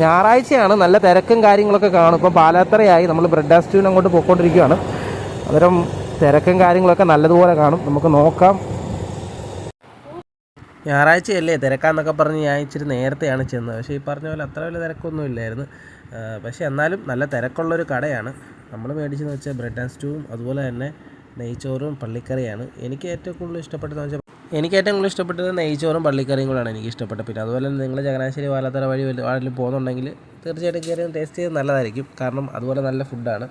ഞായറാഴ്ചയാണ്, നല്ല തിരക്കും കാര്യങ്ങളൊക്കെ കാണും. ഇപ്പം പാലാത്തറയായി, നമ്മൾ ബ്രെഡ് ആൻഡ് സ്റ്റൂവിന് അങ്ങോട്ട് പോയിക്കൊണ്ടിരിക്കുകയാണ്. അന്നേരം തിരക്കും കാര്യങ്ങളൊക്കെ നല്ലതുപോലെ കാണും, നമുക്ക് നോക്കാം. ഞായറാഴ്ചയല്ലേ തിരക്കാന്നൊക്കെ പറഞ്ഞ് ഞാൻ ഇച്ചിരി നേരത്തെയാണ് ചെന്നത്. പക്ഷേ ഈ പറഞ്ഞ പോലെ അത്ര വലിയ തിരക്കൊന്നും ഇല്ലായിരുന്നു. പക്ഷേ എന്നാലും നല്ല തിരക്കുള്ളൊരു കടയാണ്. നമ്മൾ മേടിച്ചെന്ന് വെച്ചാൽ ബ്രെഡ് ആൻഡ് സ്റ്റൂവും അതുപോലെ തന്നെ നെയ്ച്ചോറും പള്ളിക്കറിയാണ്. എനിക്ക് ഏറ്റവും കൂടുതൽ ഇഷ്ടപ്പെട്ടത് നെയ്ച്ചോറും പള്ളിക്കറിയും കൂടെയാണ് എനിക്ക് ഇഷ്ടപ്പെട്ടത്. പിന്നെ അതുപോലെ തന്നെ നിങ്ങൾ ചങ്ങനാശ്ശേരി പാലാത്തറ വഴി ആരെങ്കിലും പോകുന്നുണ്ടെങ്കിൽ തീർച്ചയായിട്ടും കയറി ടേസ്റ്റ് ചെയ്ത് നല്ലതായിരിക്കും. കാരണം അതുപോലെ നല്ല ഫുഡാണ്.